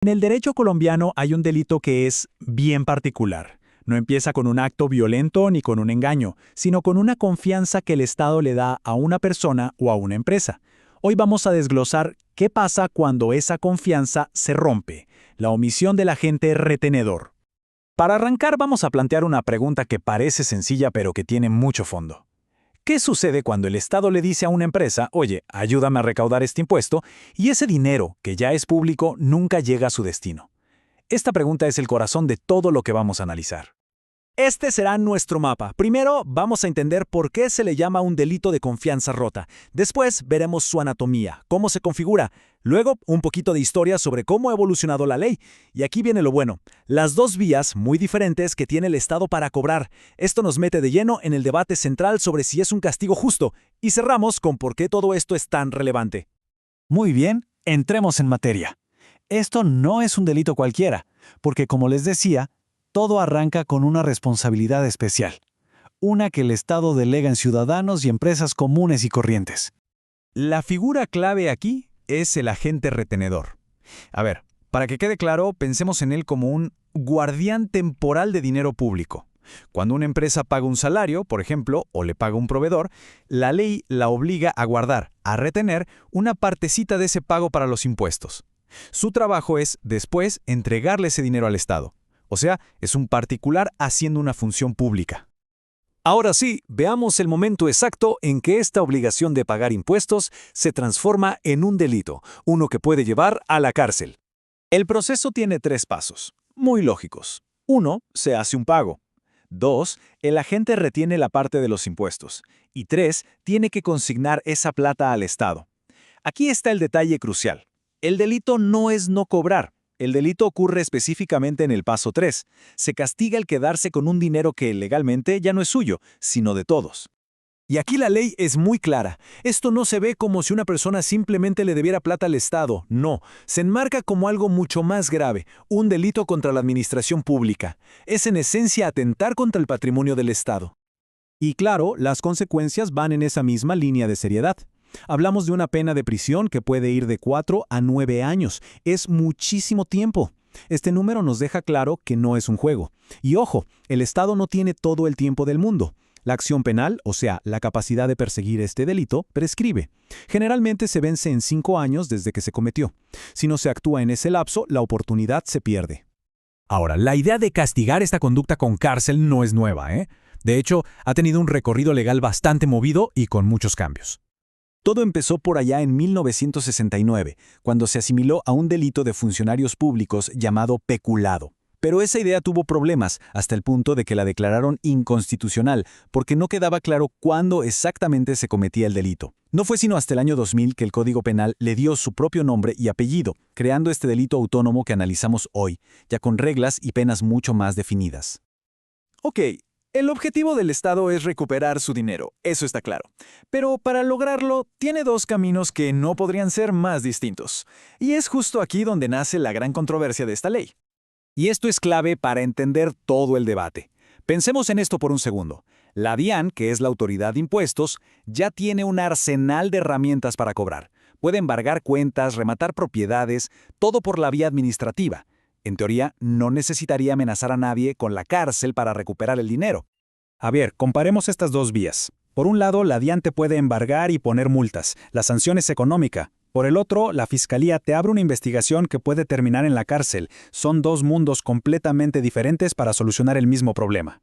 En el derecho colombiano hay un delito que es bien particular. No empieza con un acto violento ni con un engaño, sino con una confianza que el Estado le da a una persona o a una empresa. Hoy vamos a desglosar qué pasa cuando esa confianza se rompe, la omisión del agente retenedor. Para arrancar vamos a plantear una pregunta que parece sencilla pero que tiene mucho fondo. ¿Qué sucede cuando el Estado le dice a una empresa, oye, ayúdame a recaudar este impuesto, y ese dinero, que ya es público, nunca llega a su destino? Esta pregunta es el corazón de todo lo que vamos a analizar. Este será nuestro mapa. Primero, vamos a entender por qué se le llama un delito de confianza rota. Después, veremos su anatomía, cómo se configura. Luego, un poquito de historia sobre cómo ha evolucionado la ley. Y aquí viene lo bueno. Las dos vías muy diferentes que tiene el Estado para cobrar. Esto nos mete de lleno en el debate central sobre si es un castigo justo. Y cerramos con por qué todo esto es tan relevante. Muy bien, entremos en materia. Esto no es un delito cualquiera, porque como les decía, todo arranca con una responsabilidad especial, una que el Estado delega en ciudadanos y empresas comunes y corrientes. La figura clave aquí es el agente retenedor. A ver, para que quede claro, pensemos en él como un guardián temporal de dinero público. Cuando una empresa paga un salario, por ejemplo, o le paga un proveedor, la ley la obliga a guardar, a retener, una partecita de ese pago para los impuestos. Su trabajo es, después, entregarle ese dinero al Estado. O sea, es un particular haciendo una función pública. Ahora sí, veamos el momento exacto en que esta obligación de pagar impuestos se transforma en un delito, uno que puede llevar a la cárcel. El proceso tiene 3 pasos, muy lógicos. 1. Se hace un pago. 2. El agente retiene la parte de los impuestos. Y 3. Tiene que consignar esa plata al Estado. Aquí está el detalle crucial. El delito no es no cobrar. El delito ocurre específicamente en el paso 3. Se castiga el quedarse con un dinero que legalmente ya no es suyo, sino de todos. Y aquí la ley es muy clara. Esto no se ve como si una persona simplemente le debiera plata al Estado. No, se enmarca como algo mucho más grave, un delito contra la administración pública. Es en esencia atentar contra el patrimonio del Estado. Y claro, las consecuencias van en esa misma línea de seriedad. Hablamos de una pena de prisión que puede ir de 4 a 9 años. Es muchísimo tiempo. Este número nos deja claro que no es un juego. Y ojo, el Estado no tiene todo el tiempo del mundo. La acción penal, o sea, la capacidad de perseguir este delito, prescribe. Generalmente se vence en 5 años desde que se cometió. Si no se actúa en ese lapso, la oportunidad se pierde. Ahora, la idea de castigar esta conducta con cárcel no es nueva, ¿eh? De hecho, ha tenido un recorrido legal bastante movido y con muchos cambios. Todo empezó por allá en 1969, cuando se asimiló a un delito de funcionarios públicos llamado peculado. Pero esa idea tuvo problemas, hasta el punto de que la declararon inconstitucional, porque no quedaba claro cuándo exactamente se cometía el delito. No fue sino hasta el año 2000 que el Código Penal le dio su propio nombre y apellido, creando este delito autónomo que analizamos hoy, ya con reglas y penas mucho más definidas. Ok. El objetivo del Estado es recuperar su dinero, eso está claro. Pero para lograrlo, tiene 2 caminos que no podrían ser más distintos. Y es justo aquí donde nace la gran controversia de esta ley. Y esto es clave para entender todo el debate. Pensemos en esto por un segundo. La DIAN, que es la autoridad de impuestos, ya tiene un arsenal de herramientas para cobrar. Puede embargar cuentas, rematar propiedades, todo por la vía administrativa. En teoría, no necesitaría amenazar a nadie con la cárcel para recuperar el dinero. A ver, comparemos estas 2 vías. Por un lado, la DIAN te puede embargar y poner multas. La sanción es económica. Por el otro, la Fiscalía te abre una investigación que puede terminar en la cárcel. Son 2 mundos completamente diferentes para solucionar el mismo problema.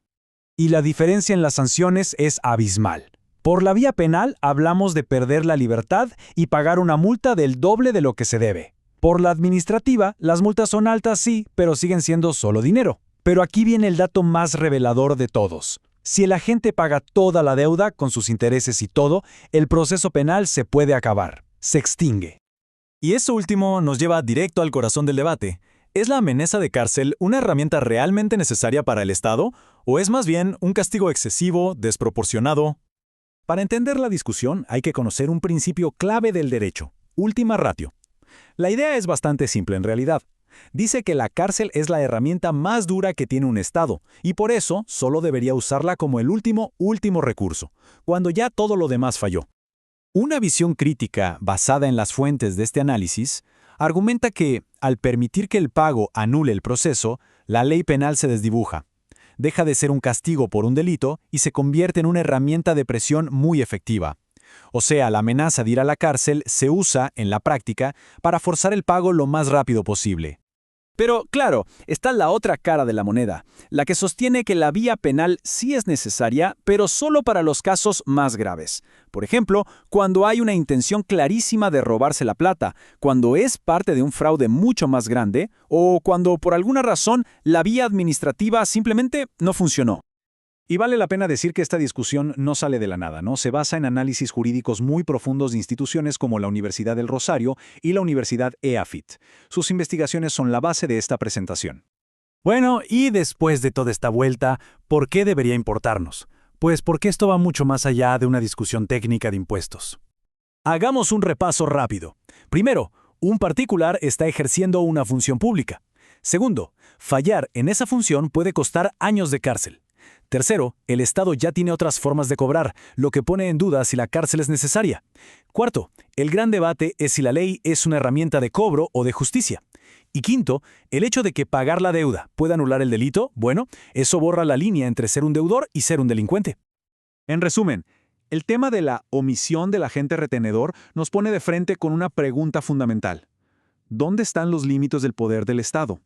Y la diferencia en las sanciones es abismal. Por la vía penal, hablamos de perder la libertad y pagar una multa del doble de lo que se debe. Por la administrativa, las multas son altas, sí, pero siguen siendo solo dinero. Pero aquí viene el dato más revelador de todos. Si el agente paga toda la deuda, con sus intereses y todo, el proceso penal se puede acabar. Se extingue. Y eso último nos lleva directo al corazón del debate. ¿Es la amenaza de cárcel una herramienta realmente necesaria para el Estado? ¿O es más bien un castigo excesivo, desproporcionado? Para entender la discusión, hay que conocer un principio clave del derecho: ultima ratio. La idea es bastante simple en realidad. Dice que la cárcel es la herramienta más dura que tiene un Estado, y por eso solo debería usarla como el último recurso, cuando ya todo lo demás falló. Una visión crítica basada en las fuentes de este análisis Argumenta que, al permitir que el pago anule el proceso, la ley penal se desdibuja. Deja de ser un castigo por un delito y se convierte en una herramienta de presión muy efectiva. O sea, la amenaza de ir a la cárcel se usa, en la práctica, para forzar el pago lo más rápido posible. Pero, claro, está la otra cara de la moneda, la que sostiene que la vía penal sí es necesaria, pero solo para los casos más graves. Por ejemplo, cuando hay una intención clarísima de robarse la plata, cuando es parte de un fraude mucho más grande, o cuando por alguna razón la vía administrativa simplemente no funcionó. Y vale la pena decir que esta discusión no sale de la nada, ¿no? Se basa en análisis jurídicos muy profundos de instituciones como la Universidad del Rosario y la Universidad EAFIT. Sus investigaciones son la base de esta presentación. Bueno, y después de toda esta vuelta, ¿por qué debería importarnos? Pues porque esto va mucho más allá de una discusión técnica de impuestos. Hagamos un repaso rápido. Primero, un particular está ejerciendo una función pública. Segundo, fallar en esa función puede costar años de cárcel. Tercero, el Estado ya tiene otras formas de cobrar, lo que pone en duda si la cárcel es necesaria. Cuarto, el gran debate es si la ley es una herramienta de cobro o de justicia. Y quinto, el hecho de que pagar la deuda pueda anular el delito, bueno, eso borra la línea entre ser un deudor y ser un delincuente. En resumen, el tema de la omisión del agente retenedor nos pone de frente con una pregunta fundamental. ¿Dónde están los límites del poder del Estado?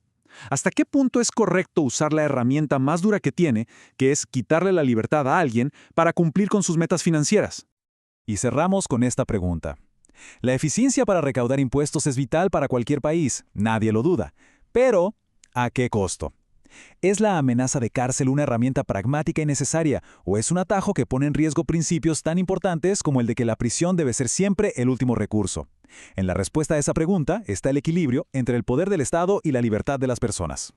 ¿Hasta qué punto es correcto usar la herramienta más dura que tiene, que es quitarle la libertad a alguien, para cumplir con sus metas financieras? Y cerramos con esta pregunta. La eficiencia para recaudar impuestos es vital para cualquier país, nadie lo duda. Pero, ¿a qué costo? ¿Es la amenaza de cárcel una herramienta pragmática y necesaria, o es un atajo que pone en riesgo principios tan importantes como el de que la prisión debe ser siempre el último recurso? En la respuesta a esa pregunta está el equilibrio entre el poder del Estado y la libertad de las personas.